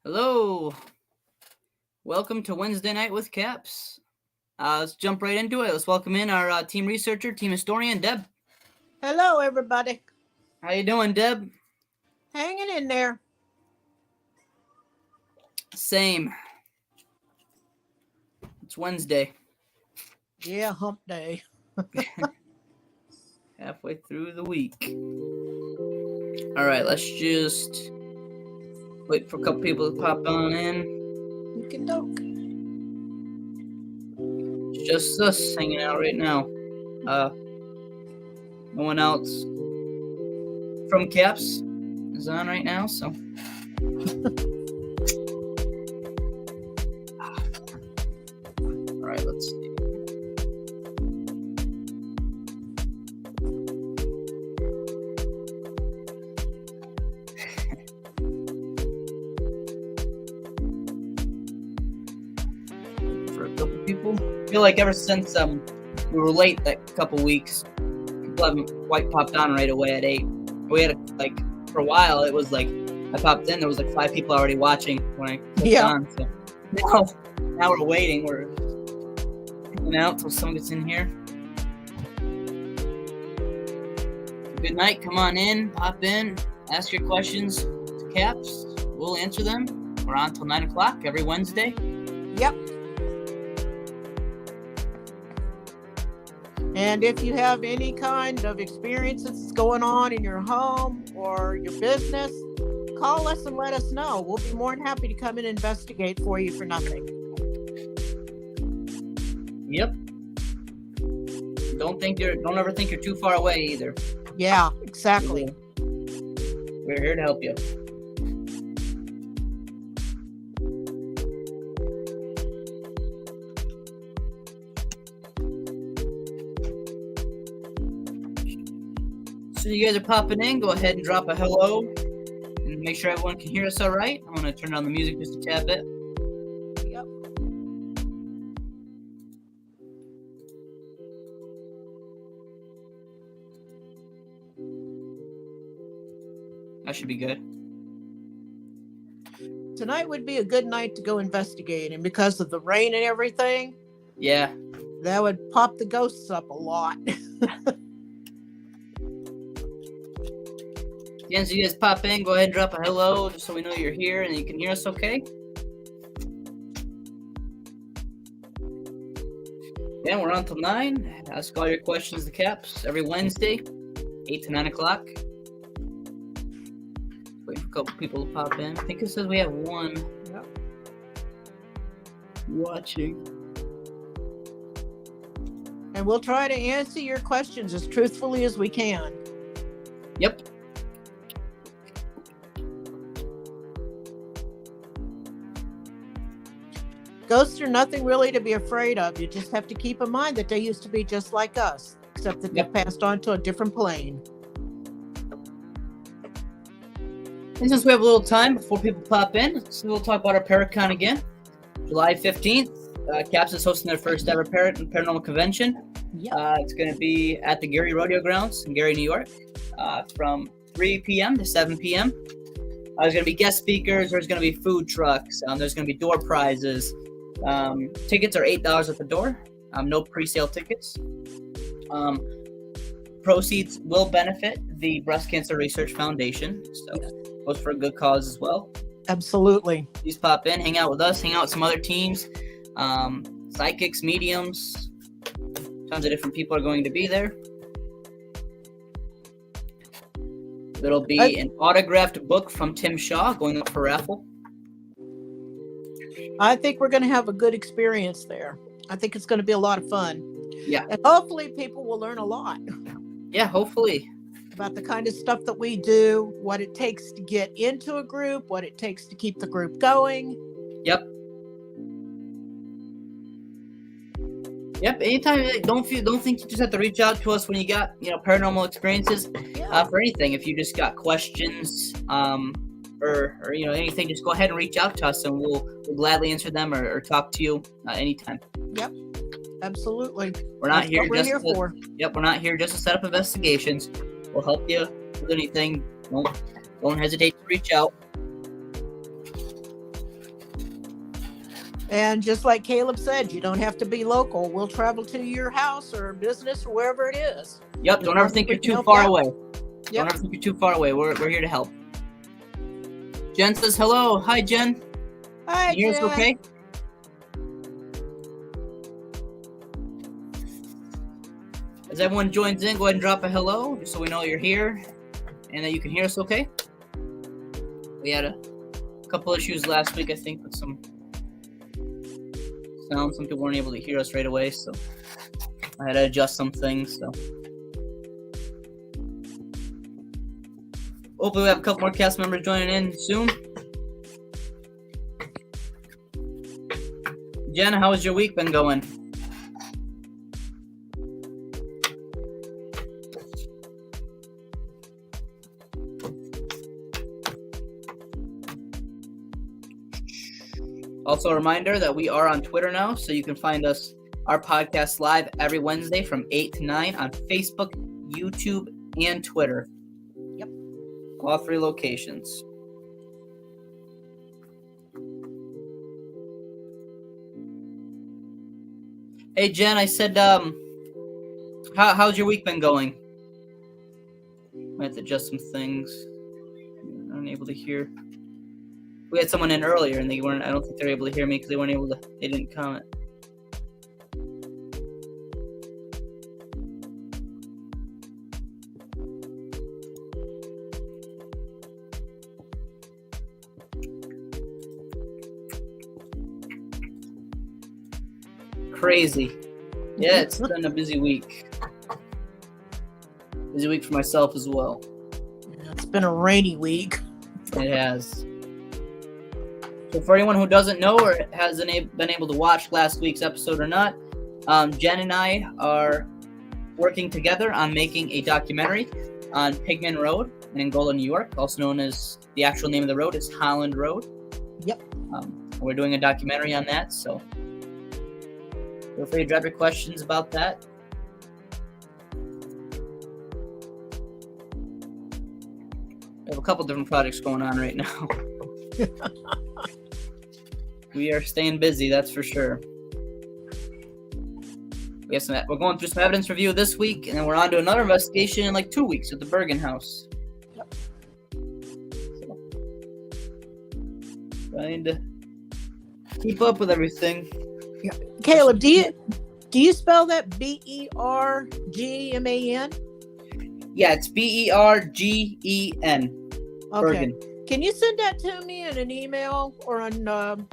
Hello. Welcome to Wednesday Night with Caps. Let's jump right into it. Let's welcome in our team researcher, team historian, Deb. Hello, everybody. How you doing, Deb? Hanging in there. Same. It's Wednesday. Yeah, hump day. Halfway through the week. All right, let's just wait for a couple people to pop on in. You can doke. It's just us hanging out right now. No one else from Caps is on right now, so. All right, let's see. For a couple people. I feel like ever since we were late that couple weeks, people haven't quite popped on right away at 8. We had for a while it was like I popped in, there was like 5 people already watching when I clicked on. So now we're waiting. We're hanging out till someone gets in here. Good night. Come on in, pop in, ask your questions to Caps. We'll answer them. We're on till 9 o'clock every Wednesday. Yep. And if you have any kind of experiences going on in your home or your business, call us and let us know. We'll be more than happy to come and investigate for you for nothing. Yep. Don't ever think you're too far away either. Yeah, exactly. We're here to help you. So you guys are popping in, go ahead and drop a hello and make sure everyone can hear us all right. I'm going to turn down the music just a tad bit. Yep. That should be good. Tonight would be a good night to go investigating because of the rain and everything. Yeah. That would pop the ghosts up a lot. Again, so you guys pop in, go ahead and drop a hello just so we know you're here and you can hear us okay. Yeah, we're on till 9. Ask all your questions to Caps every Wednesday, 8 to 9 o'clock. Waiting for a couple people to pop in. I think it says we have one watching. And we'll try to answer your questions as truthfully as we can. Yep. Ghosts are nothing really to be afraid of. You just have to keep in mind that they used to be just like us, except that they've passed on to a different plane. And since we have a little time before people pop in, so we'll talk about our Paracon again. July 15th, Caps is hosting their first ever Paranormal Convention. Yep. It's going to be at the Gary Rodeo Grounds in Gary, New York, from 3 p.m. to 7 p.m. There's going to be guest speakers. There's going to be food trucks. There's going to be door prizes. Tickets are $8 at the door. No pre-sale tickets. Proceeds will benefit the Breast Cancer Research Foundation. So it goes for a good cause as well. Absolutely. Please pop in, hang out with us, hang out with some other teams. Psychics, mediums. Tons of different people are going to be there. There'll be an autographed book from Tim Shaw going up for raffle. I think we're going to have a good experience there. I think it's going to be a lot of fun. Yeah. And hopefully people will learn a lot. Yeah, hopefully. About the kind of stuff that we do, what it takes to get into a group, what it takes to keep the group going. Yep. Yep. Anytime, don't think you just have to reach out to us when you got paranormal experiences. For anything. If you just got questions, or anything, just go ahead and reach out to us, and we'll gladly answer them or talk to you anytime. Yep. Absolutely. We're not here just for. Yep. We're not here just to set up investigations. We'll help you with anything. Don't hesitate to reach out. And just like Caleb said, you don't have to be local. We'll travel to your house or business or wherever it is. Yep. Don't ever think you're too far away. Don't Yep. ever think you're too far away. We're here to help. Jen says hello. Hi, Jen. Hi, Can you hear us Jen. okay? As everyone joins in, go ahead and drop a hello, just so we know you're here and that you can hear us okay. We had a couple issues last week, I think, with some sound. Some people weren't able to hear us right away, so I had to adjust some things. So hopefully we have a couple more cast members joining in soon. Jen, how has your week been going? Also, a reminder that we are on Twitter now, so you can find our podcast live every Wednesday from 8 to 9 on Facebook, YouTube, and Twitter. Yep. All 3 locations. Hey, Jen, I said, how's your week been going? I have to adjust some things. I'm unable to hear. We had someone in earlier, and I don't think they're able to hear me because they didn't comment. Crazy. Yeah, it's been a busy week. Busy week for myself as well. It's been a rainy week. It has. So for anyone who doesn't know or hasn't been able to watch last week's episode or not, Jen and I are working together on making a documentary on Pigman Road in Angola, New York, also known as the actual name of the road is Holland Road. Yep. We're doing a documentary on that, so feel free to drop your questions about that. We have a couple different projects going on right now. We are staying busy, that's for sure. We're going through some evidence review this week, and then we're on to another investigation in like 2 weeks at the Bergen House. Yep. So, trying to keep up with everything. Yeah. Caleb, do you spell that Bergman? Yeah, it's Bergen. Okay. Bergen. Can you send that to me in an email or on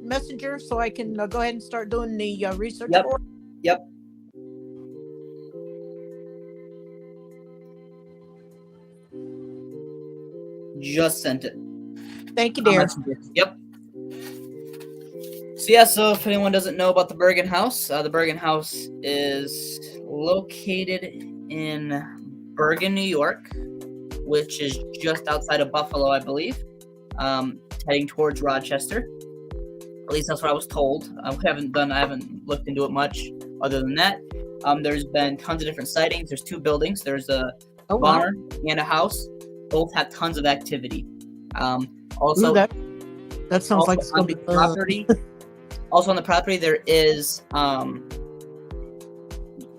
Messenger so I can go ahead and start doing the research Yep. for it? Yep. Just sent it. Thank you, dear. Yep. So yeah, so if anyone doesn't know about the Bergen House, the Bergen House is located in Bergen, New York, which is just outside of Buffalo, I believe, heading towards Rochester. At least that's what I was told. I haven't looked into it much other than that. There's been tons of different sightings. There's 2 buildings. There's a barn and a house. Both have tons of activity. Also, Ooh, that sounds like it's going to be property. Also on the property, there is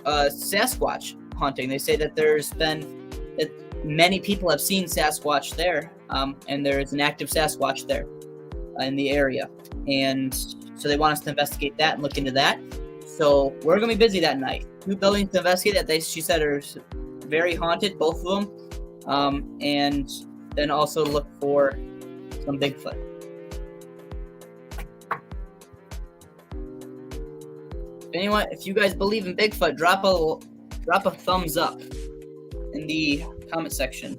Sasquatch hunting. They say that many people have seen Sasquatch there, and there is an active Sasquatch there in the area. And so they want us to investigate that and look into that. So we're going to be busy that night. 2 buildings to investigate that she said are very haunted, both of them. And then also look for some Bigfoot. If you guys believe in Bigfoot, drop a thumbs up in the comment section.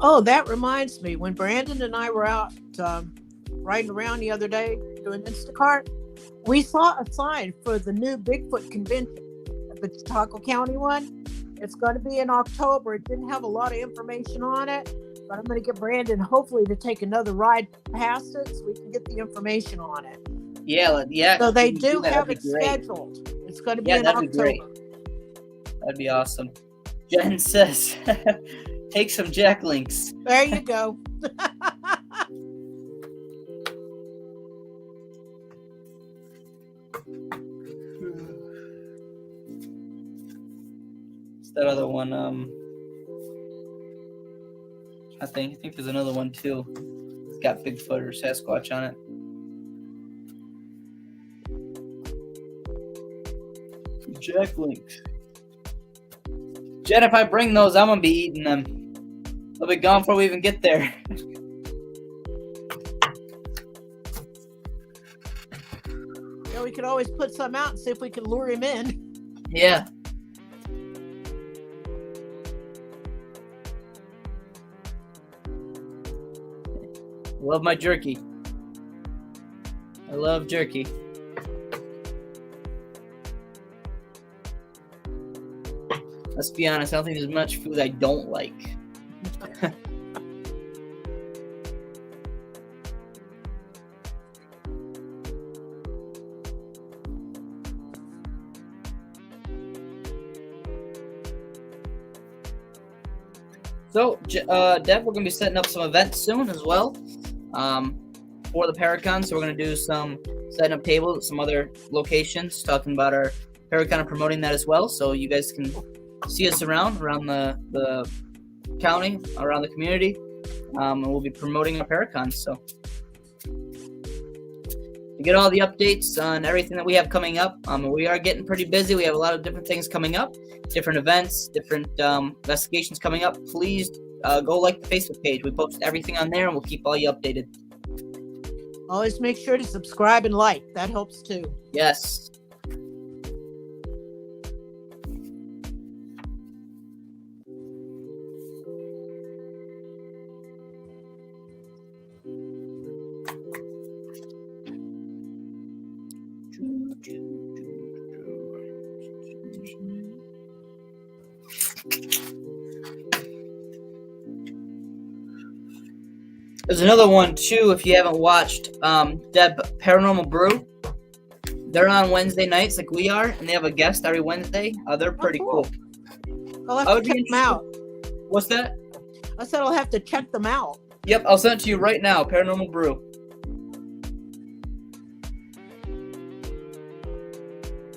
Oh, that reminds me. When Brandon and I were out riding around the other day doing Instacart, we saw a sign for the new Bigfoot convention at the Chautauqua County one. It's going to be in October. It didn't have a lot of information on it, but I'm going to get Brandon hopefully to take another ride past it so we can get the information on it. Yeah. So they do have it scheduled. It's going to be in October. Great. That'd be awesome. Jen says, take some Jack Links. There you go. that other one? I think there's another one too. It's got Bigfoot or Sasquatch on it. Jack Links. Jen, if I bring those, I'm gonna be eating them. They'll be gone before we even get there. Yeah, we could always put some out and see if we can lure him in. Yeah. Love my jerky. I love jerky. Let's be honest, I don't think there's much food I don't like. So, Dev, we're going to be setting up some events soon as well for the Paracon. So we're going to do some setting up tables at some other locations, talking about our Paracon and promoting that as well. So you guys can see us around the county, around the community, and we'll be promoting our Paracon. So to get all the updates on everything that we have coming up, we are getting pretty busy. We have a lot of different things coming up, different events, different investigations coming up. Please go like the Facebook page. We post everything on there, and we'll keep all you updated. Always make sure to subscribe and like. That helps too. Yes. There's another one too, if you haven't watched, Deb, Paranormal Brew. They're on Wednesday nights like we are, and they have a guest every Wednesday. They're pretty cool. I'll have to check them out. What's that? I said I'll have to check them out. Yep, I'll send it to you right now, Paranormal Brew.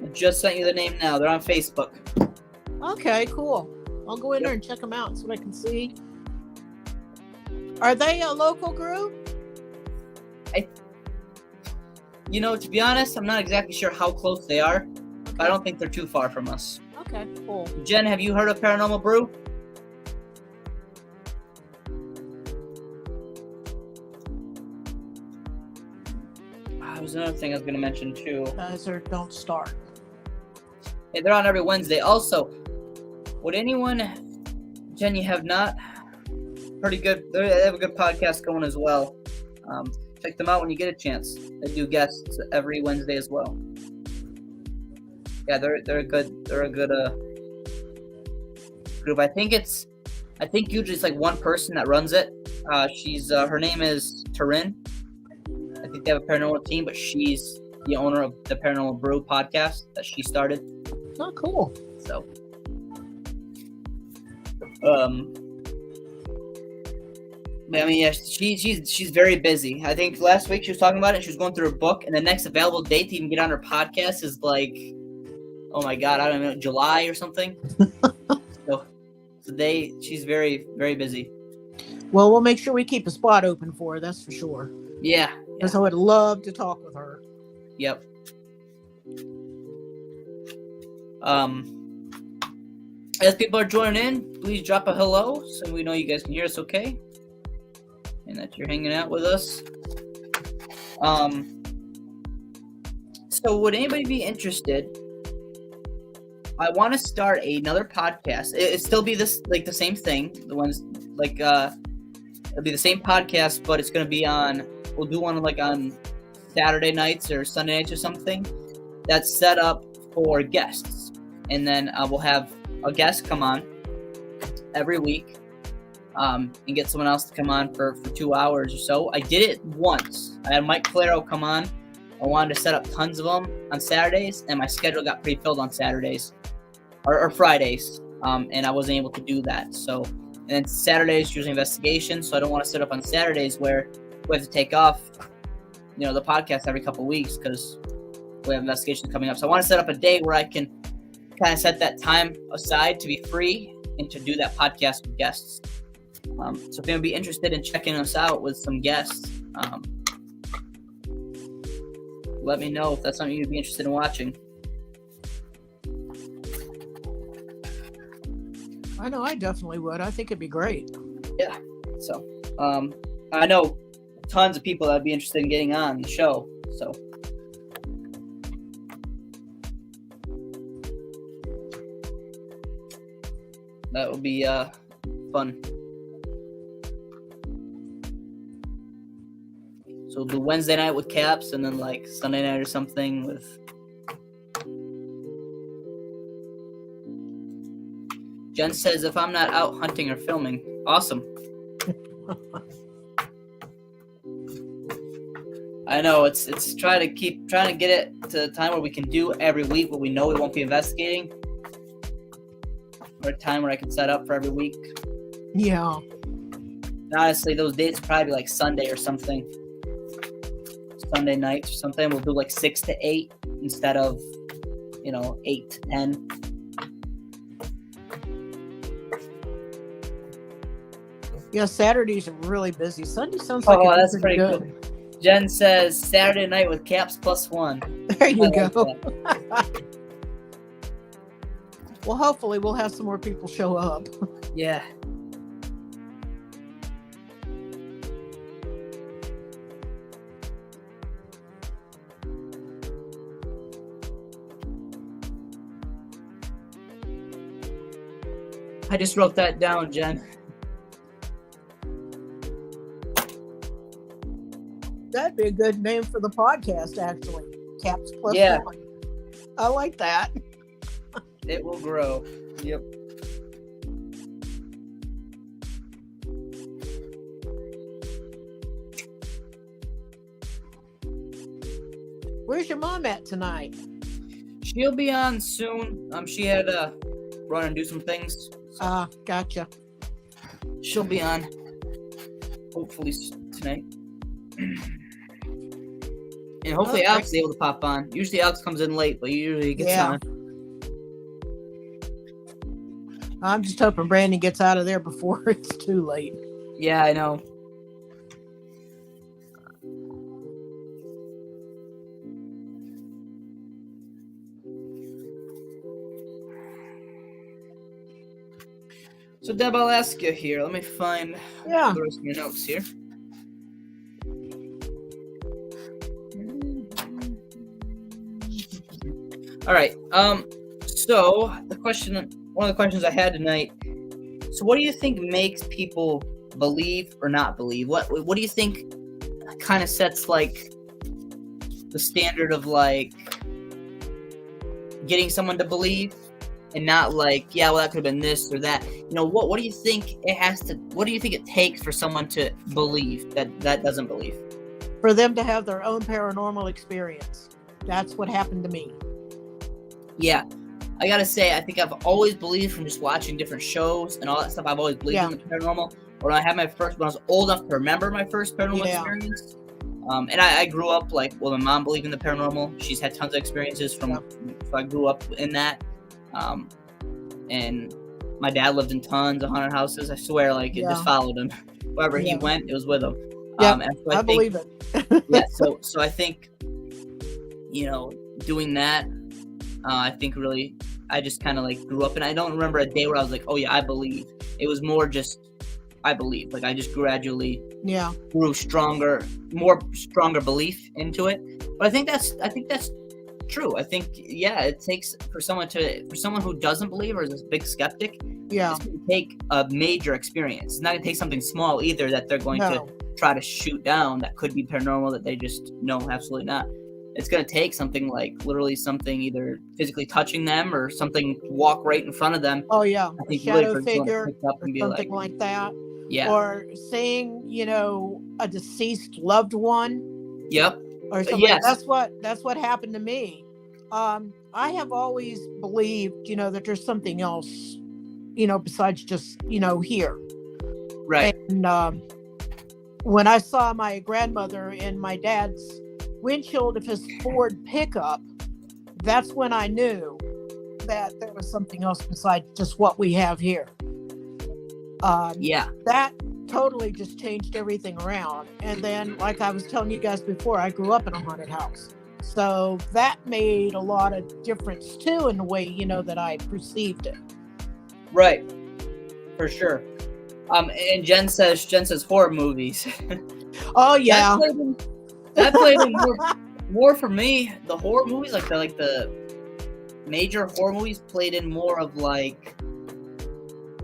I just sent you the name now. They're on Facebook. Okay, cool. I'll go in there and check them out so I can see. Are they a local group? To be honest, I'm not exactly sure how close they are. Okay. I don't think they're too far from us. Okay, cool. Jen, have you heard of Paranormal Brew? There's another thing I was going to mention too. Guys, don't start. Hey, they're on every Wednesday. Also, would anyone, Jen, you have not? Pretty good. They have a good podcast going as well. Check them out when you get a chance. They do guests every Wednesday as well. Yeah, they're a good group. I think usually it's like one person that runs it. Her name is Taryn. I think they have a paranormal team, but she's the owner of the Paranormal Brew podcast that she started. Oh, cool. So, I mean, yeah, she's very busy. I think last week she was talking about it. She was going through her book, and the next available date to even get on her podcast is like, oh my god, I don't know, July or something. so she's very, very busy. Well, we'll make sure we keep a spot open for her. That's for sure. Yeah. Because I would love to talk with her. Yep. As people are joining in, please drop a hello so we know you guys can hear us okay. And that you're hanging out with us. So would anybody be interested? I want to start another podcast. It still be the same thing. The ones it'll be the same podcast, but it's going to be we'll do one on Saturday nights or Sunday nights or something that's set up for guests. And then we'll have a guest come on every week. And get someone else to come on for 2 hours or so. I did it once. I had Mike Claro come on. I wanted to set up tons of them on Saturdays, and my schedule got pretty filled on Saturdays or Fridays, and I wasn't able to do that. So, and then Saturdays usually investigation, so I don't want to set up on Saturdays where we have to take off, the podcast every couple of weeks because we have investigations coming up. So I want to set up a day where I can kind of set that time aside to be free and to do that podcast with guests. So if you'd be interested in checking us out with some guests, let me know if that's something you'd be interested in watching. I know I definitely would. I think it'd be great. Yeah. So I know tons of people that'd be interested in getting on the show. So that would be fun. So we'll do Wednesday night with Caps, and then like Sunday night or something with. Jen says, if I'm not out hunting or filming, awesome. I know it's trying to get it to the time where we can do every week, but we know we won't be investigating. Or a time where I can set up for every week. Yeah. And honestly, those dates would probably be like Sunday or something. Sunday nights or something. We'll do like 6 to 8 instead of, 8 to 10. Yeah, Saturdays are really busy. Sunday sounds like that's pretty good. Cool. Jen says Saturday night with Caps +1. There you go. Well, hopefully we'll have some more people show up. Yeah. I just wrote that down, Jen. That'd be a good name for the podcast, actually. Caps +1. Yeah. I like that. It will grow. Yep. Where's your mom at tonight? She'll be on soon. She had to run and do some things. Gotcha. She'll be on hopefully tonight. And hopefully Alex is able to pop on. Usually Alex comes in late, but usually he gets on. I'm just hoping Brandon gets out of there before it's too late. Yeah, I know. So Deb, I'll ask you here. Let me find the rest of your notes here. All right. So one of the questions I had tonight. So, what do you think makes people believe or not believe? What do you think kind of sets like the standard of like getting someone to believe and not like, yeah, well, that could have been this or that. What do you think what do you think it takes for someone to believe that doesn't believe? For them to have their own paranormal experience. That's what happened to me. Yeah. I gotta say, I think I've always believed from just watching different shows and all that stuff. I've always believed in the paranormal. When I was old enough to remember my first paranormal experience. And I grew up my mom believed in the paranormal. She's had tons of experiences so I grew up in that. And my dad lived in tons of haunted houses. I swear, it just followed him. Wherever he went, it was with him. Yeah, I believe it. So I think, doing that, I think really, I just kind of grew up, and I don't remember a day where I was like, oh yeah, I believe. It was more just, I believe. I just gradually grew stronger belief into it. But I think that's true. I think, it takes for someone who doesn't believe or is a big skeptic, it's going to take a major experience. It's not going to take something small either that they're going to try to shoot down that could be paranormal that they just know absolutely not. It's going to take something literally something either physically touching them or something walk right in front of them. Oh, yeah. I think a shadow really figure or something like that. Yeah. Or seeing, a deceased loved one. Yep. Or something. Yes. That's what happened to me. I have always believed, that there's something else, besides just, here. Right. And when I saw my grandmother in my dad's windshield of his Ford pickup, that's when I knew that there was something else besides just what we have here. Yeah. That totally just changed everything around. And then, like I was telling you guys before, I grew up in a haunted house. So that made a lot of difference too in the way, that I perceived it. Right. For sure. And Jen says horror movies. Oh yeah. That played in more for me. The horror movies, like the major horror movies, played in more of like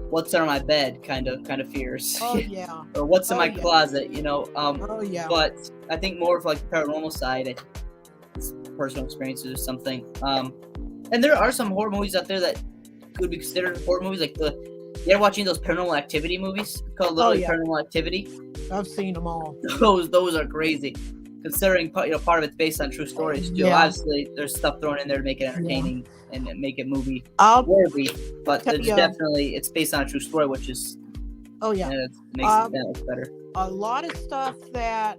what's under my bed kind of fears. Oh yeah. Or what's in my yeah. closet, Oh yeah. But I think more of like the paranormal side, it's personal experiences or something. And there are some horror movies out there that could be considered horror movies, like you ever watching those Paranormal Activity movies called literally Paranormal Activity? I've seen them all. Those are crazy. Considering part of it's based on true stories too. Yeah. Obviously, there's stuff thrown in there to make it entertaining and make it movie I'll worthy. But tell there's you, definitely it's based on a true story, which is oh yeah, it makes it that much better. A lot of stuff that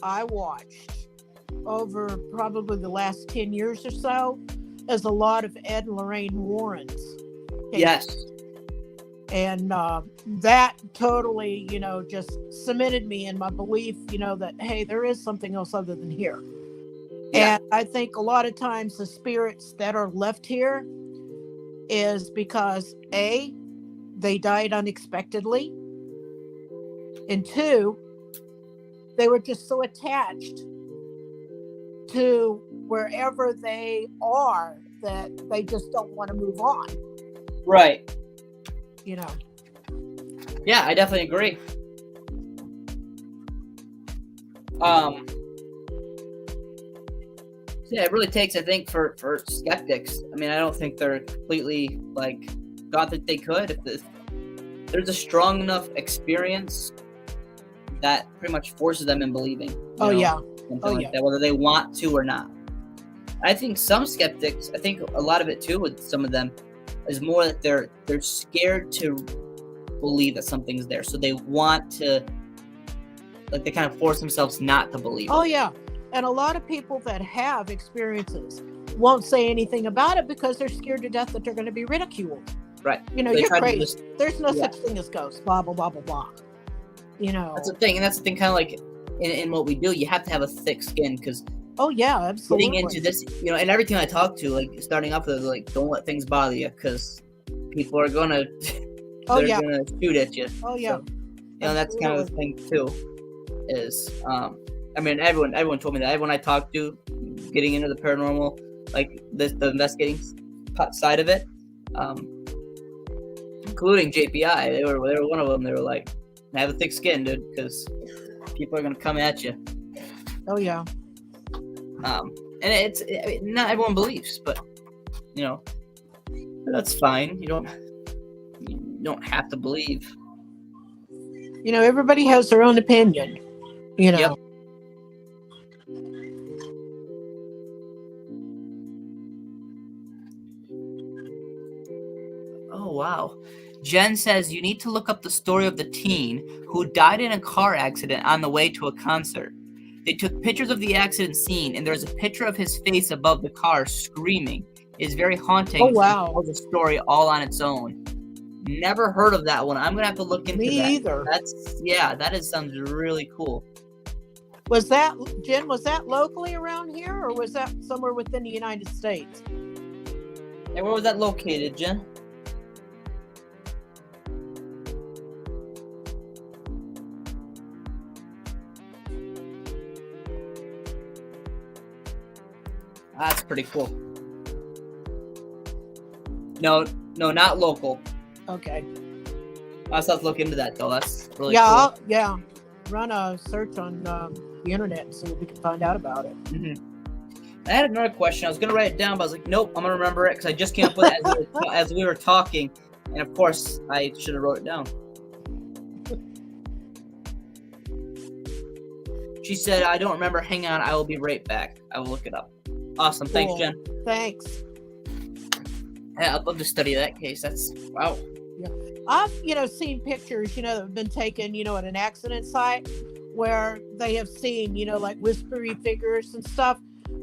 I watched over probably the last 10 years or so is a lot of Ed and Lorraine Warren's cases. Yes. And that totally, just cemented me in my belief, that, hey, there is something else other than here. Yeah. And I think a lot of times the spirits that are left here is because A, they died unexpectedly, and 2, they were just so attached to wherever they are that they just don't want to move on. Right. Yeah, I definitely agree. Yeah, it really takes, I think, for skeptics. I mean, I don't think they're completely God that they could. If there's a strong enough experience that pretty much forces them in believing. Something like that, whether they want to or not. I think some skeptics, I think a lot of it too with some of them is more that they're scared to believe that something's there, so they want to, they kind of force themselves not to believe it. Yeah, and a lot of people that have experiences won't say anything about it because they're scared to death that they're going to be ridiculed. Right. You're crazy. There's no such thing as ghosts. Blah blah blah blah blah. That's the thing, and that's the thing. Kind of like in what we do, you have to have a thick skin because. Oh yeah, absolutely. Getting into this, and everything I talk to, starting off with, don't let things bother you because people are gonna. They're gonna shoot at you. Oh yeah. So, that's kind of the thing too. Is I mean, everyone told me that. Everyone I talked to, getting into the paranormal, the investigating side of it, including JPI, they were one of them. They were like, "Have a thick skin, dude, because people are gonna come at you." Oh yeah. And it's not everyone believes, but that's fine. You don't have to believe. Everybody has their own opinion. Yep. Oh wow. Jen says you need to look up the story of the teen who died in a car accident on the way to a concert. They took pictures of the accident scene, and there's a picture of his face above the car screaming. It's very haunting. Oh, wow. It tells a story all on its own. Never heard of that one. I'm going to have to look into that. Me either. Sounds really cool. Was that, Jen, locally around here, or was that somewhere within the United States? Hey, where was that located, Jen? That's pretty cool. No, not local. Okay. I'll have to look into that though. That's really cool. Run a search on the internet and see what we can find out about it. Mm-hmm. I had another question. I was gonna write it down, but I was like, nope, I'm gonna remember it because I just came up with it as we were talking, and of course I should have wrote it down. She said, "I don't remember. Hang on, I will be right back. I will look it up." Awesome. Thanks, Cool. Jen. Thanks. Yeah, I'd love to study that case. That's wow. Yeah. I've, seen pictures, that have been taken, at an accident site where they have seen, like whispery figures and stuff.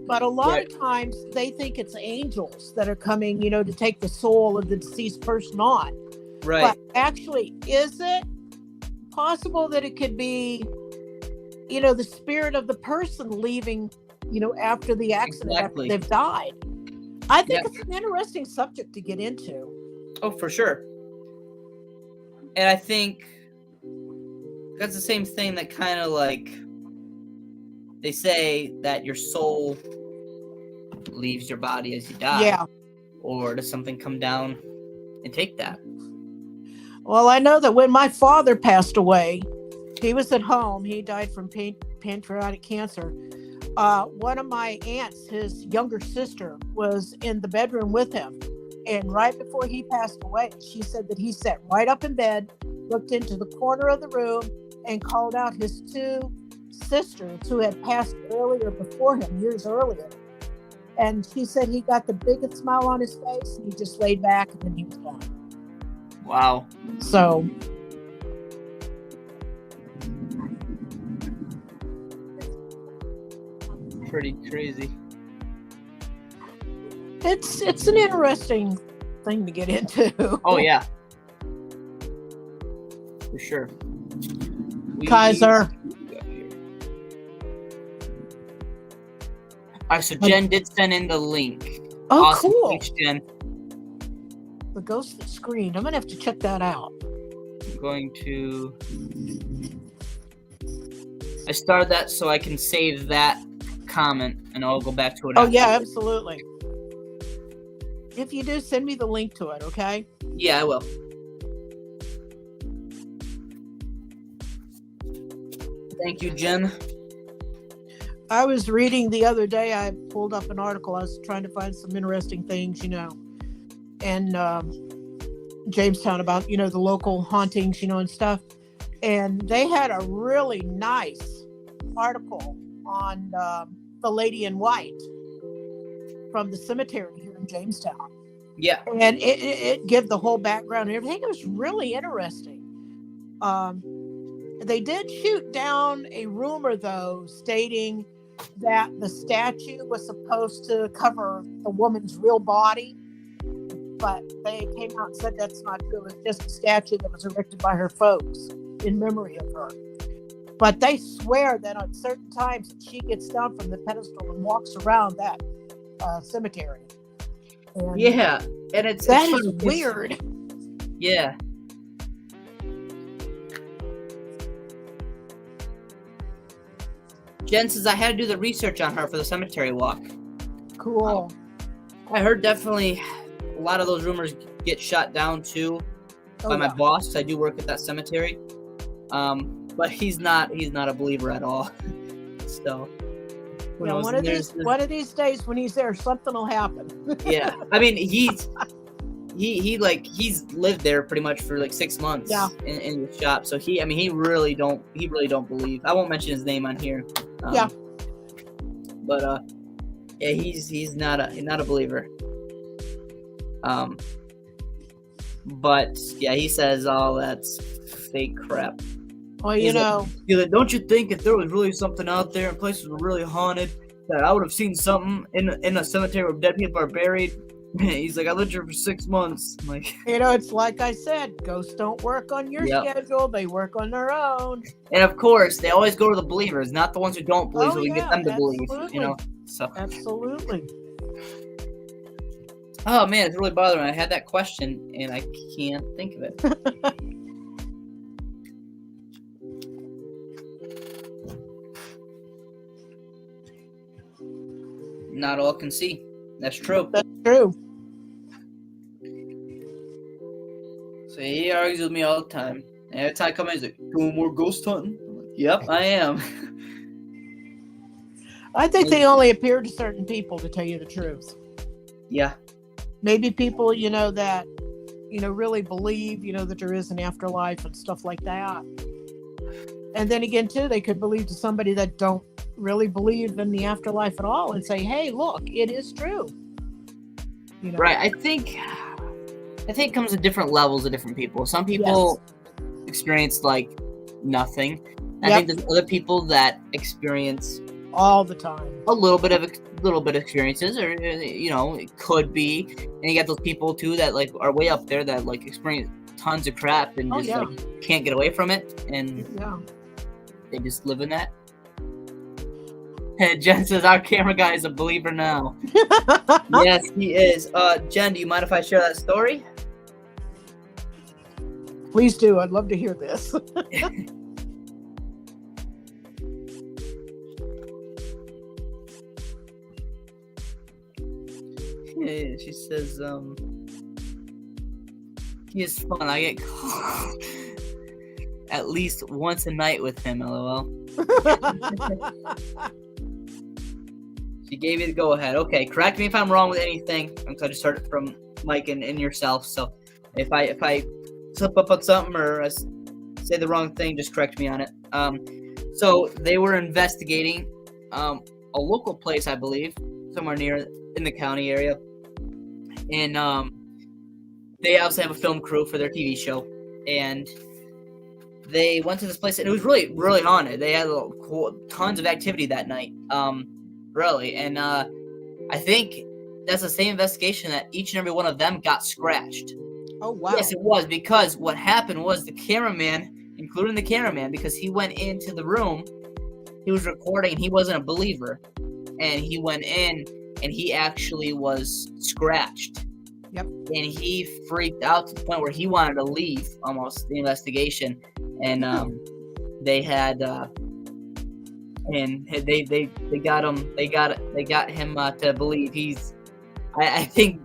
But a lot Right. of times they think it's angels that are coming, to take the soul of the deceased person on. But Right. actually, is it possible that it could be, the spirit of the person leaving, after the accident, after Exactly. they've died? I think Yeah. it's an interesting subject to get into. Oh, for sure. And I think that's the same thing that kind of like they say that your soul leaves your body as you die, Yeah. or does something come down and take that? Well, I know that when my father passed away, he was at home. He died from pancreatic cancer. One of my aunts, his younger sister, was in the bedroom with him. And right before he passed away, she said that he sat right up in bed, looked into the corner of the room, and called out his two sisters who had passed earlier before him, years earlier. And she said he got the biggest smile on his face, and he just laid back, and then he was gone. Wow. So Pretty crazy. it's an interesting thing to get into. Oh, yeah. For sure. Kaiser. All right, so Jen did send in the link. Oh, Awesome. cool. Thanks, Jen. The Ghost That Screamed. I'm going to have to check that out. I'm going to... I started that so I can save that comment, and I'll go back to it Oh, after. yeah, absolutely. If you do, send me the link to it, okay? Yeah, I will. Thank you, Jen. I was reading the other day, I pulled up an article. I was trying to find some interesting things, and Jamestown about, the local hauntings, and stuff. And they had a really nice article on the Lady in White from the cemetery here in Jamestown. Yeah. And it gave the whole background and everything. It was really interesting. They did shoot down a rumor, though, stating that the statue was supposed to cover the woman's real body, but they came out and said that's not true. It was just a statue that was erected by her folks in memory of her. But they swear that on certain times she gets down from the pedestal and walks around that cemetery. And Yeah, and it's that funny is 'cause- weird. Yeah. Jen says I had to do the research on her for the cemetery walk. Cool. I heard definitely a lot of those rumors get shot down too by my yeah. boss, 'cause I do work at that cemetery. But he's not a believer at all. So who Yeah, knows? one And of these days when he's there, something will happen. yeah. I mean, he's lived there pretty much for like 6 months Yeah. in the shop. So he really don't believe. I won't mention his name on here. Yeah. But yeah, he's not a believer. But yeah, he says all that's fake crap. Well, He's like, don't you think if there was really something out there and places were really haunted, that I would have seen something in a cemetery where dead people are buried? He's like, I lived here for 6 months. I'm like, it's like I said, ghosts don't work on your Yep. schedule; they work on their own. and of course, they always go to the believers, not the ones who don't believe, Oh, so we yeah, get them to believe. absolutely. So. Absolutely. Oh man, it's really bothering me. I had that question and I can't think of it. Not all can see. That's true. That's true. So he argues with me all the time. And every time I come in, he's like, "Doing more ghost hunting?" I'm like, yep, I am. I think they only appear to certain people, to tell you the truth. Yeah. Maybe people, that, really believe, that there is an afterlife and stuff like that. And then again, too, they could believe to somebody that don't really believe in the afterlife at all and say, hey, look, it is true. Right. I think it comes at different levels of different people. Some people experience like nothing. I Yep. think there's other people that experience all the time. a little bit of experiences, or it could be. And you got those people too that like are way up there that like experience tons of crap and just like can't get away from it, and they just live in that. Jen says our camera guy is a believer now. Yes, he is. Jen, do you mind if I share that story? Please do. I'd love to hear this. She says, he is fun. I get called at least once a night with him, lol. She gave you the go-ahead. Okay, correct me if I'm wrong with anything. I just heard it from Mike and yourself. So if I slip up on something or say the wrong thing, just correct me on it. So they were investigating a local place, I believe, somewhere near in the county area. And they also have a film crew for their TV show. And they went to this place, and it was really, really haunted. They had tons of activity that night. Really. And I think that's the same investigation that each and every one of them got scratched. Oh, wow. Yes, it was, because what happened was the cameraman, including the cameraman, because he went into the room, he was recording, and he wasn't a believer. And he went in, and he actually was scratched. Yep. And he freaked out to the point where he wanted to leave almost the investigation. And they had and they got him to believe he's I think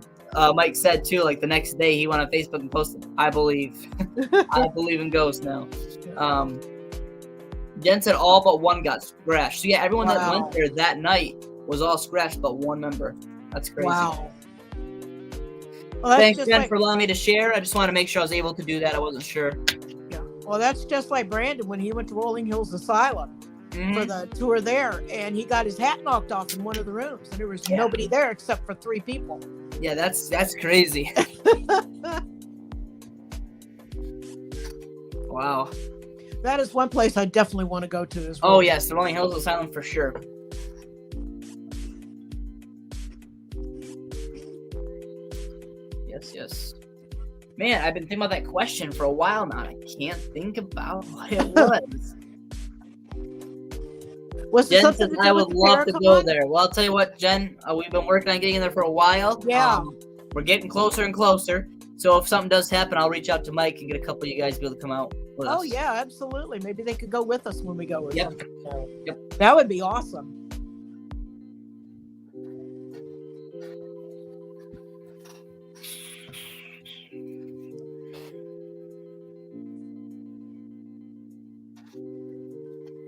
Mike said too, like the next day he went on Facebook and posted, I believe in ghosts now. Jen said all but one got scratched. So yeah, everyone that went there that night was all scratched but one member. That's crazy. Wow. Well, thanks, Jen, for allowing me to share. I just wanted to make sure I was able to do that. I wasn't sure. Yeah. Well, that's just like Brandon when he went to Rolling Hills Asylum for the tour there, and he got his hat knocked off in one of the rooms, and there was nobody there except for 3 people. Yeah, that's crazy. Wow. That is one place I definitely want to go to as well. Oh yes, the Rolling Hills Asylum for sure. Yes. Man, I've been thinking about that question for a while now. I can't think about what it was. Was Jen something says, to do I with would the love to go Paranormal? there. Well, I'll tell you what, Jen, we've been working on getting in there for a while. Yeah. We're getting closer and closer. So if something does happen, I'll reach out to Mike and get a couple of you guys to be able to come out with us. Oh, yeah, absolutely. Maybe they could go with us when we go or Yep. something. Yep. That would be awesome.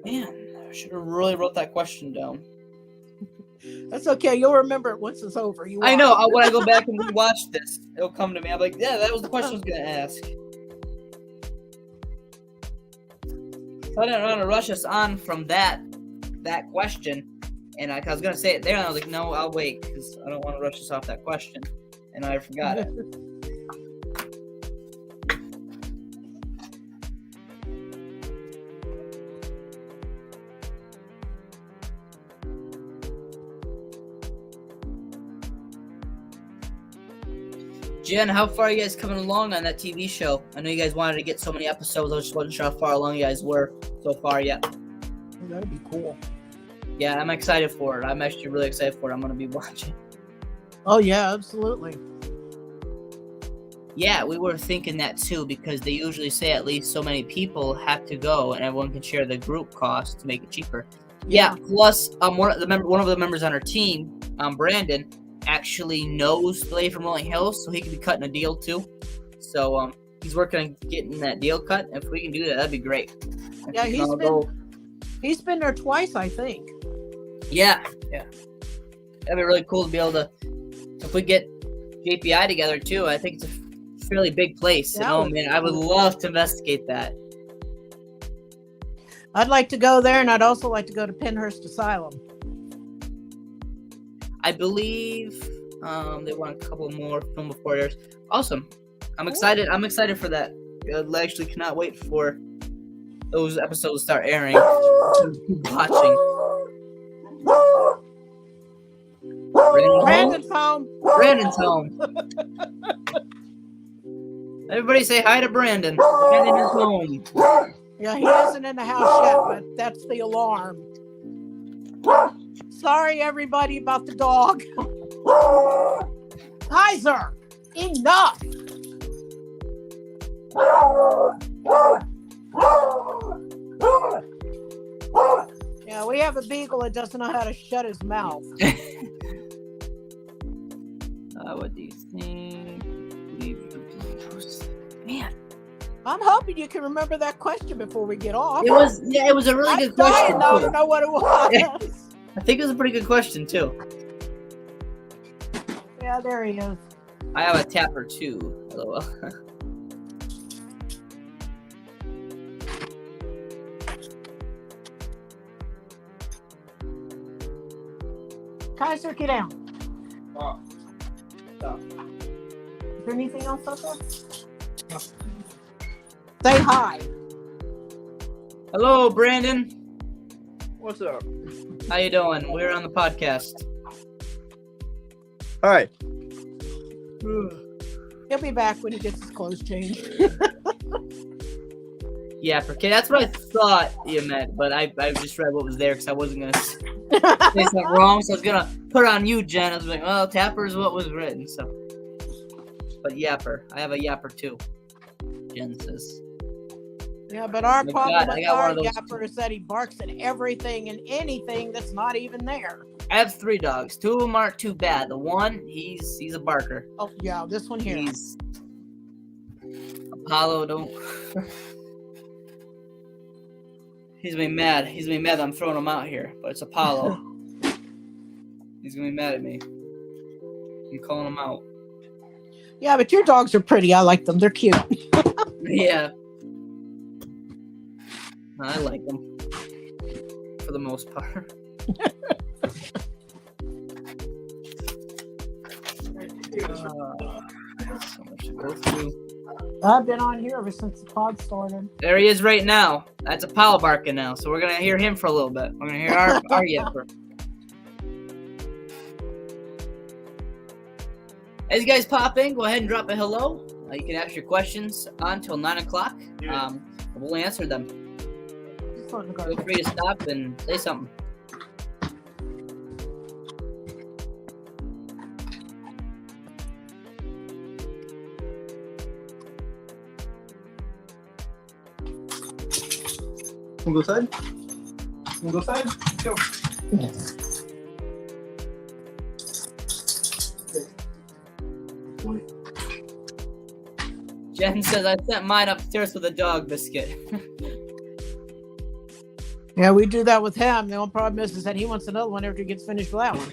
Man, I should have really wrote that question down. That's okay. You'll remember it once it's over. I know. When I go back and watch this, it'll come to me. I'm like, yeah, that was the question I was going to ask. So I didn't want to rush us on from that question. And I was going to say it there, and I was like, no, I'll wait, because I don't want to rush us off that question. And I forgot it. Jen, how far are you guys coming along on that TV show? I know you guys wanted to get so many episodes. I just wasn't sure how far along you guys were so far yet. That'd be cool. Yeah, I'm excited for it. I'm actually really excited for it. I'm going to be watching. Oh, yeah, absolutely. Yeah, we were thinking that too, because they usually say at least so many people have to go and everyone can share the group cost to make it cheaper. Yeah, plus one of the members on our team, Brandon, actually knows the lady from Rolling Hills, so he could be cutting a deal too. So he's working on getting that deal cut. If we can do that, that'd be great. Yeah, he's been there twice, I think. Yeah. That'd be really cool to be able to. If we get JPI together too, I think it's a fairly big place. Yeah, I would love to investigate that. I'd like to go there, and I'd also like to go to Penhurst Asylum. I believe they want a couple more film before theirs. Awesome. I'm excited. I'm excited for that. I actually cannot wait for those episodes to start airing. Keep watching. home? Brandon's home. Brandon's home. Everybody say hi to Brandon. Brandon is home. Yeah, he isn't in the house yet, but that's the alarm. Sorry, everybody, about the dog. Kaiser, enough. Yeah, we have a beagle that doesn't know how to shut his mouth. What do you think? Man, I'm hoping you can remember that question before we get off. it was a really good question. I don't know what it was. I think it was a pretty good question too. Yeah, there he is. I have a tapper too. LOL. Kaiser, get down. Oh. Stop. Is there anything else out there? No. Say hi. Hello, Brandon. What's up? How you doing? We're on the podcast. Hi. He'll be back when he gets his clothes changed. Yeah, okay, that's what I thought you meant, but I just read what was there because I wasn't gonna say something wrong, so I was gonna put it on you, Jen. I was like, well, Tapper is what was written, so. But Yapper, I have a Yapper too. Jen says. Yeah, but our problem I with got one our of those yapper is that he barks at everything and anything that's not even there. I have 3 dogs. 2 of them aren't too bad. The one, he's a barker. Oh yeah, this one here. He's Apollo. Don't. He's gonna be mad. He's gonna be mad that I'm throwing him out here, but it's Apollo. He's gonna be mad at me. I'm calling him out. Yeah, but your dogs are pretty. I like them. They're cute. Yeah. I like them. For the most part. So much to go through. I've been on here ever since the pod started. There he is right now. That's Apollo barking now, so we're gonna hear him for a little bit. We're gonna hear our yapper. As you guys pop in, go ahead and drop a hello. You can ask your questions until 9 o'clock. We'll answer them. Feel free to stop and say something. Wanna go side? Wanna go side? Go. Jen says I sent mine upstairs with a dog biscuit. Yeah, we do that with him. The only problem is that he wants another one after he gets finished with that one.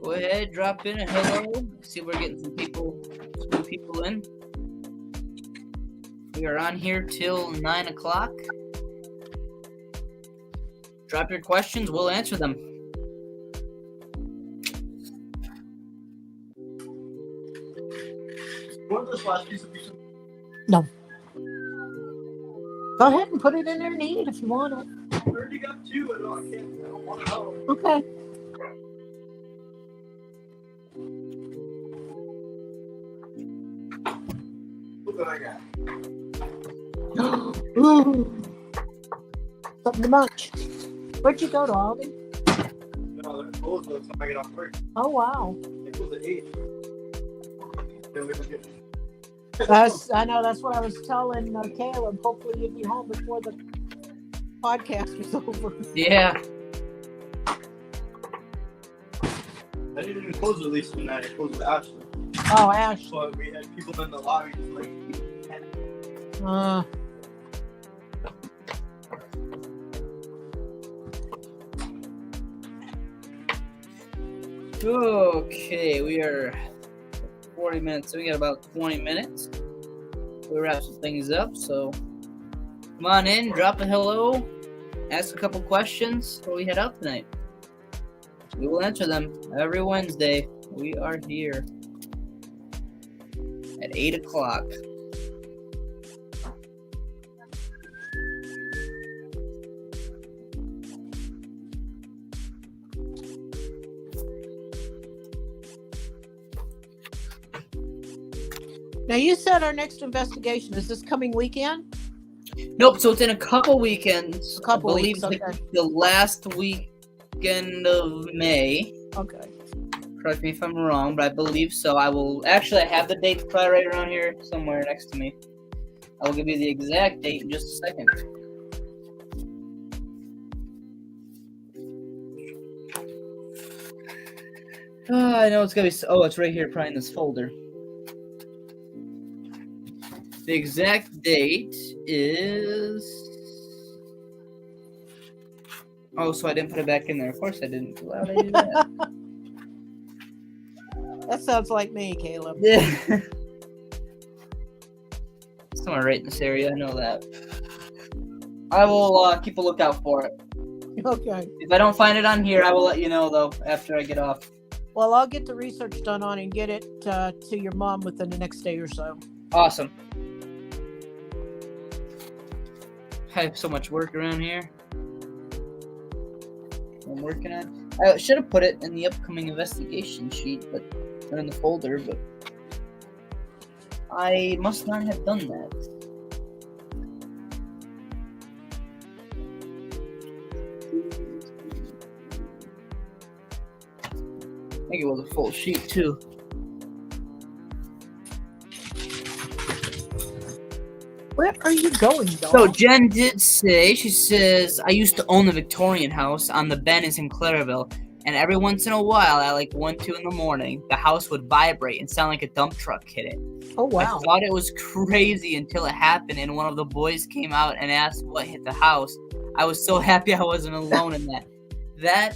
Go ahead, drop in a hello. See if we're getting some people in. We are on here till 9 o'clock. Drop your questions, we'll answer them. Want this last piece of pizza? No. Go ahead and put it in there and eat it if you want it. I already got 2. I don't want to know. Okay. Look what I got. Ooh. Something to munch. Where'd you go to Aldi? No, they're closed by the time I get off work. Oh wow. They close at 8. Then we don't get I know that's what I was telling Caleb. Hopefully you'd be home before the podcast was over. Yeah. I didn't even close the lease tonight. I closed with Ashley. Oh, Ash. So we had people in the lobby just like. Okay, we are 40 minutes, so we got about 20 minutes. We'll wrap some things up, so come on in, drop a hello, ask a couple questions before we head out tonight. We will answer them every Wednesday We are here at 8 o'clock. Now, you said our next investigation is this coming weekend? Nope, so it's in a couple weekends. A couple I believe weeks, okay. the last weekend of May. Okay. Correct me if I'm wrong, but I believe so. I have the date probably right around here somewhere next to me. I will give you the exact date in just a second. I know it's gonna be. It's right here, probably in this folder. The exact date is. Oh, so I didn't put it back in there. Of course I didn't. Why would I do that? That sounds like me, Caleb. Yeah. Somewhere right in this area, I know that. I will keep a lookout for it. Okay. If I don't find it on here, I will let you know, though, after I get off. Well, I'll get the research done on it and get it to your mom within the next day or so. Awesome. I have so much work around here. I'm working on. I should have put it in the upcoming investigation sheet, or in the folder, but I must not have done that. I think it was a full sheet too. Where are you going, dog? So Jen did say, she says, I used to own the Victorian house on the Bend in Sinclairville, and every once in a while at like 1, 2 in the morning, the house would vibrate and sound like a dump truck hit it. Oh, wow. I thought it was crazy until it happened and one of the boys came out and asked what hit the house. I was so happy I wasn't alone in that. That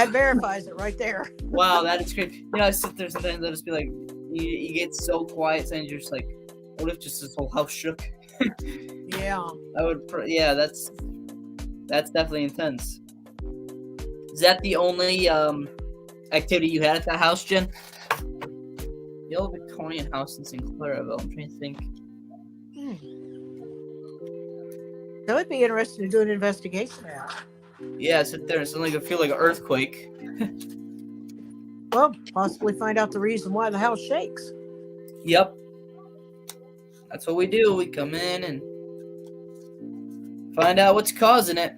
verifies it right there. Wow, that is crazy. You know, I sit there sometimes, I just be like, you get so quiet, and you're just like, what if just this whole house shook? Yeah. That's definitely intense. Is that the only activity you had at that house, Jen? The old Victorian house in Sinclairville. I'm trying to think. That would be interesting to do an investigation at. Yeah, sit there and suddenly you feel like an earthquake. Well, possibly find out the reason why the house shakes. Yep. That's what we do. We come in and find out what's causing it.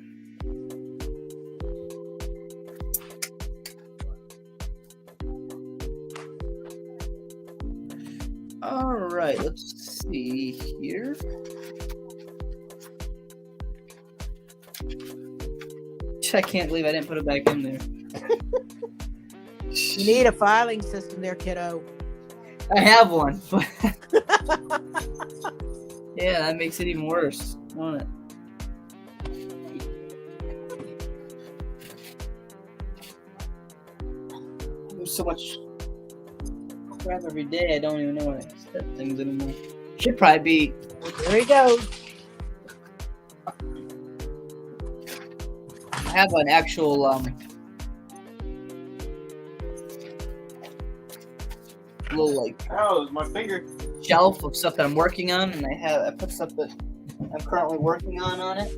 All right, let's see here. I can't believe I didn't put it back in there. You need a filing system there, kiddo. I have one, but yeah, that makes it even worse, won't it? There's so much crap every day, I don't even know when I set things anymore. Should probably be. There he goes. I have an actual little like Oh, my finger. shelf of stuff that I'm working on, and I put stuff that I'm currently working on it.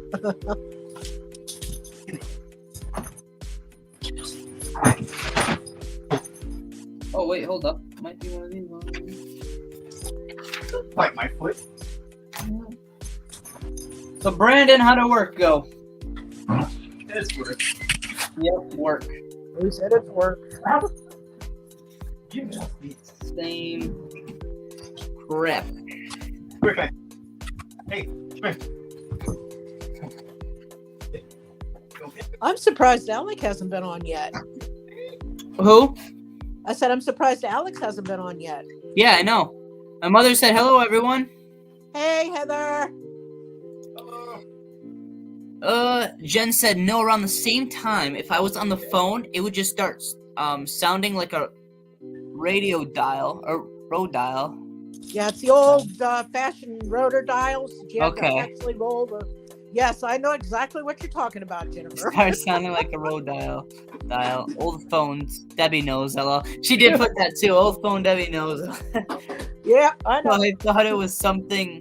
Oh wait, hold up. Might be one of these ones. Bite my foot. So Brandon, how'd our work go? It's work. Yep, work. Who said it's work? You must be. Same crap. Quick, man. Hey, come here. I'm surprised Alec hasn't been on yet. Who? I said I'm surprised Alex hasn't been on yet. Yeah, I know. My mother said hello, everyone. Hey, Heather. Jen said no around the same time. If I was on the phone, it would just start sounding like a radio dial or road dial. Yeah, it's the old fashioned rotor dials. You have Okay. to actually roll the Yes, I know exactly what you're talking about, It Jennifer. starts sounding like a road dial. Old phones. Debbie knows. Hello. She did put that too. Old phone. Debbie knows. Yeah, I know. Well, I thought it was something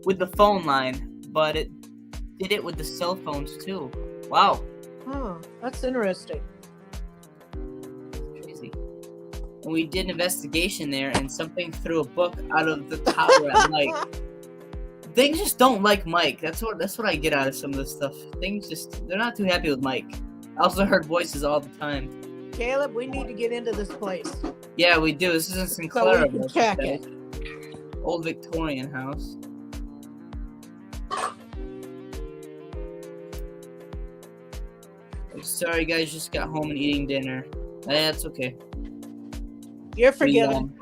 with the phone line, but it did it with the cell phones too. Wow. That's interesting. Crazy. And we did an investigation there, and something threw a book out of the tower at Mike. Things just don't like Mike. That's what I get out of some of this stuff. They're not too happy with Mike. I also heard voices all the time. Caleb, we need to get into this place. Yeah, we do. This is in So Sinclair. we can check it. Old Victorian house. I'm sorry, guys. Just got home and eating dinner. That's okay. You're forgiven.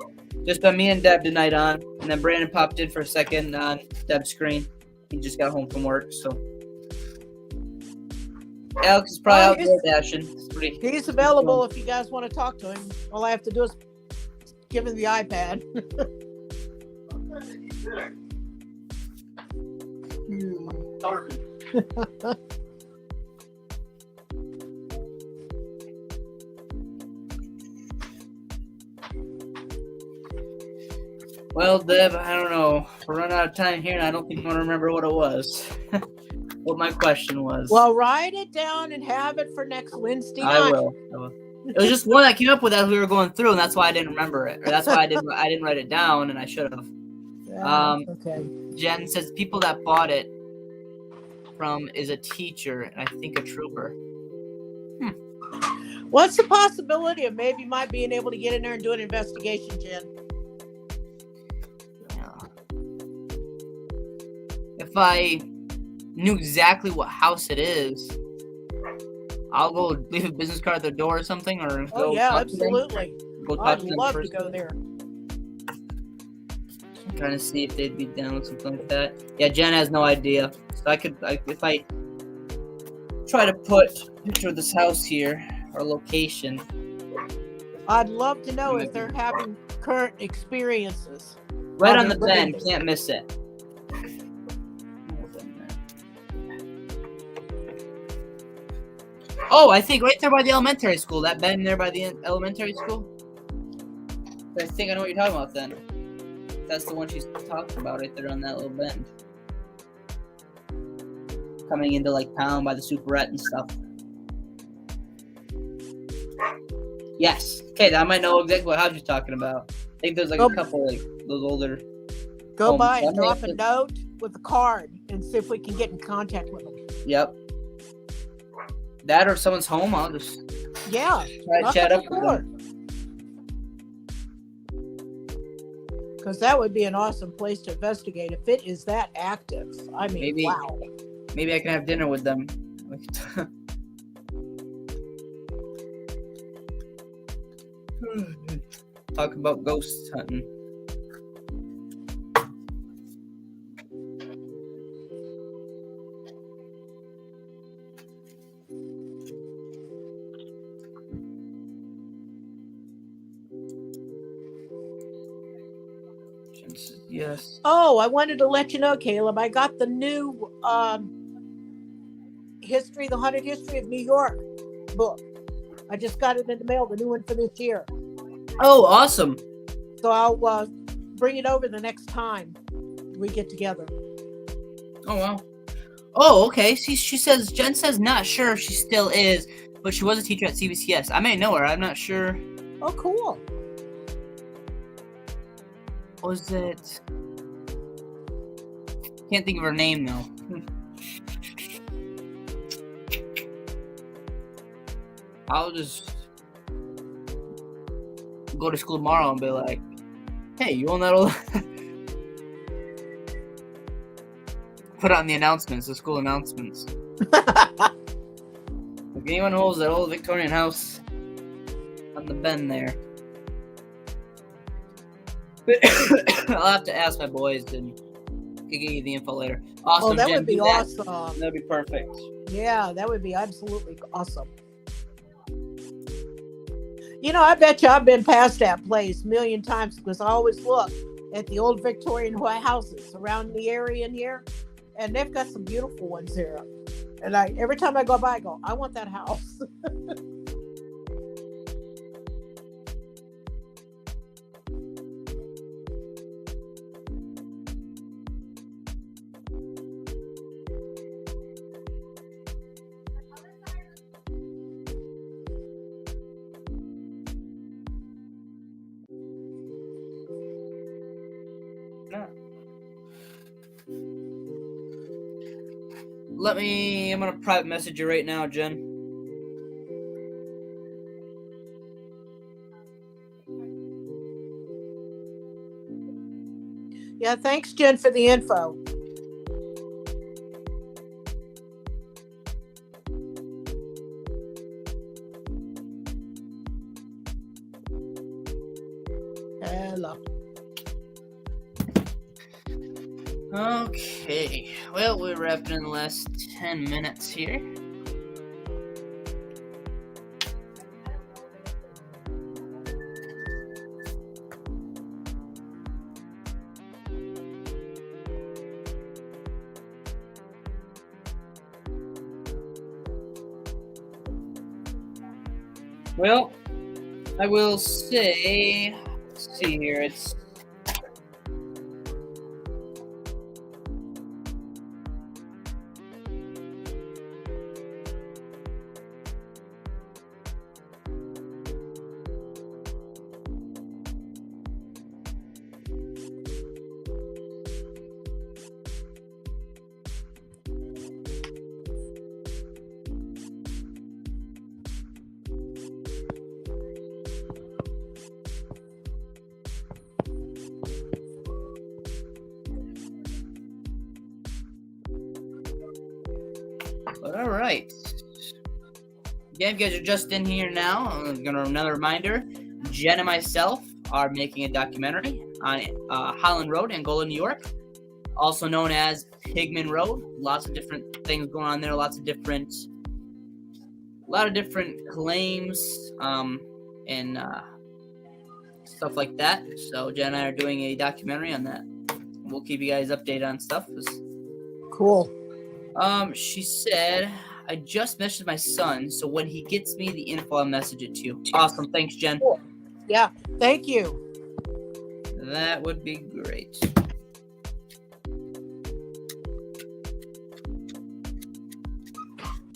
Just been me and Deb tonight on, and then Brandon popped in for a second on Deb's screen. He just got home from work, so Alex is probably out there dashing. He's available if you guys want to talk to him. All I have to do is give him the iPad. Well, Deb, I don't know. We're running out of time here, and I don't think I'm going to remember what it was. What my question was. Well, write it down and have it for next Wednesday night. I will. It was just one I came up with as we were going through, and that's why I didn't remember it. Or that's why I didn't write it down, and I should have. Okay. Jen says people that bought it from is a teacher, and I think a trooper. What's the possibility of maybe Mike being able to get in there and do an investigation, Jen? If I knew exactly what house it is, I'll go leave a business card at the door or something, or go talk to them. Absolutely. Go talk I'd to them love first. to go there. I'm trying to see if they'd be down with something like that. Yeah, Jen has no idea. So if I try to put a picture of this house here, or location. I'd love to know if they're having current experiences. Right on the bend, can't miss it. Oh, I think right there by the elementary school. That bend there by the elementary school. I think I know what you're talking about then. That's the one she's talking about right there on that little bend. Coming into like town by the Superette and stuff. Yes. Okay, I might know exactly what house you're talking about. I think there's like a couple like those older. Go by and drop a note with a card and see if we can get in contact with them. Yep. That or if someone's home, I'll just try to chat up with them. Because that would be an awesome place to investigate if it is that active. I mean, wow. Maybe I can have dinner with them. Talk about ghost hunting. Yes. Oh, I wanted to let you know, Caleb, I got the new the Haunted History of New York book. I just got it in the mail, the new one for this year. Oh, awesome. So I'll bring it over the next time we get together. Oh, wow. Oh, okay. Jen says not sure if she still is, but she was a teacher at CBCS. I may know her. I'm not sure. Oh, cool. Was it? Can't think of her name though. I'll just go to school tomorrow and be like, "Hey, you own that old?" Put on the announcements, the school announcements. If anyone knows that old Victorian house on the bend there. I'll have to ask my boys and get you the info later. Awesome. Oh, that Jen, would be awesome. That'd be perfect. Yeah, that would be absolutely awesome. You know, I bet you I've been past that place a million times because I always look at the old Victorian houses around the area in here. and they've got some beautiful ones here. And every time I go by, I go, I want that house. I'm gonna private message you right now, Jen. Yeah, thanks, Jen, for the info. Hello. Okay, well, we're wrapping in the last 10 minutes here. Well, I will say, let's see here, it's but all right. Again, if you guys are just in here now, I'm gonna another reminder. Jen and myself are making a documentary on Holland Road, Angola, New York, also known as Pigman Road. Lots of different things going on there. A lot of different claims and stuff like that. So Jen and I are doing a documentary on that. We'll keep you guys updated on stuff. Cool. She said, I just messaged my son, so when he gets me the info, I'll message it to you. Awesome. Thanks, Jen. Cool. Yeah, thank you. That would be great.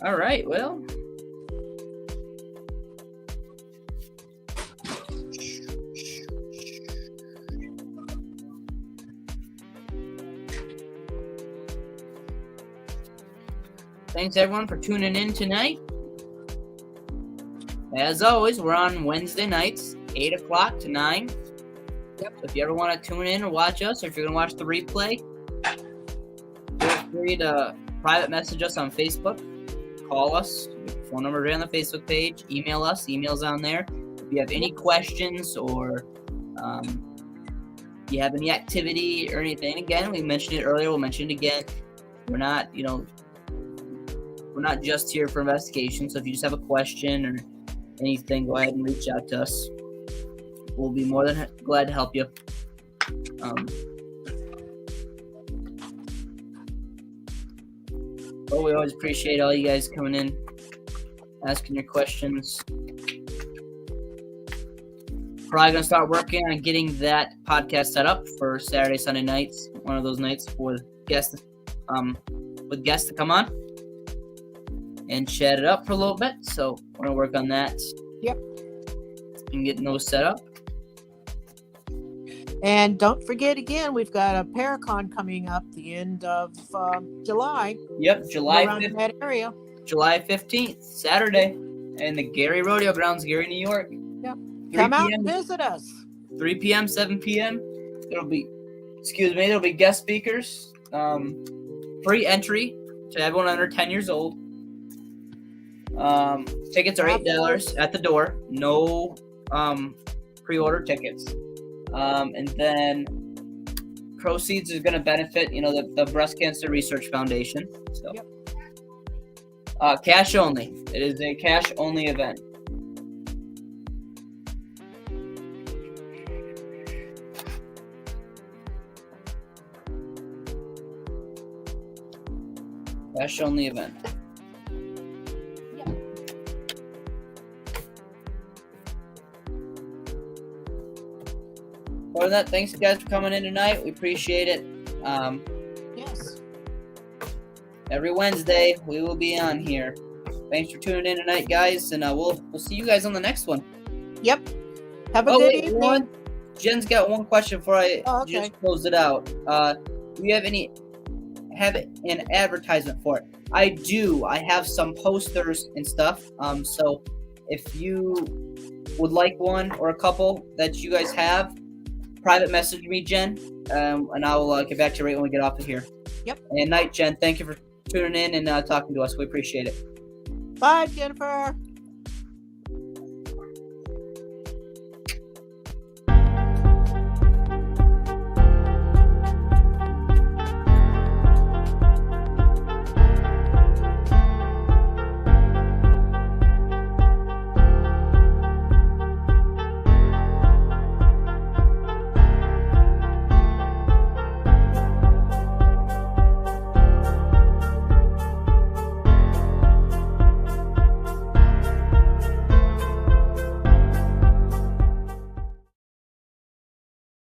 All right, well. Thanks, everyone, for tuning in tonight. As always, we're on Wednesday nights, 8 o'clock to 9. Yep. So if you ever want to tune in or watch us, or if you're going to watch the replay, feel free to private message us on Facebook. Call us. Phone number right on the Facebook page. Email us. Email's on there. If you have any questions or you have any activity or anything, again, we mentioned it earlier. We'll mention it again. We're not just here for investigation. So if you just have a question or anything, go ahead and reach out to us. We'll be more than glad to help you. But we always appreciate all you guys coming in, asking your questions. Probably gonna start working on getting that podcast set up for Saturday, Sunday nights. One of those nights for guests, with guests to come on and chat it up for a little bit. So we're gonna work on that. Yep. And getting those set up. And don't forget, again, we've got a Paracon coming up the end of July. Yep, July around 15th. that area. July 15th, Saturday, in the Gary Rodeo Grounds, Gary, New York. Yep. 3 Come out p.m. and visit us. 3 p.m., 7 p.m. There'll be guest speakers. Free entry to everyone under 10 years old. Tickets are $8 at the door. No pre-order tickets. And then proceeds is going to benefit, the Breast Cancer Research Foundation. So, Yep. Cash only. It is a cash only event. Cash only event. Yep. Other than that, thanks guys for coming in tonight. We appreciate it. Yes. Every Wednesday we will be on here. Thanks for tuning in tonight, guys, and we'll see you guys on the next one. Yep. Have a good evening. Jen's got one question before I okay. just close it out. Do you have an advertisement for it? I do. I have some posters and stuff. So if you would like one or a couple that you guys have, private message me, Jen, and I will get back to you right when we get off of here. Yep. And night, Jen. Thank you for tuning in and talking to us. We appreciate it. Bye, Jennifer.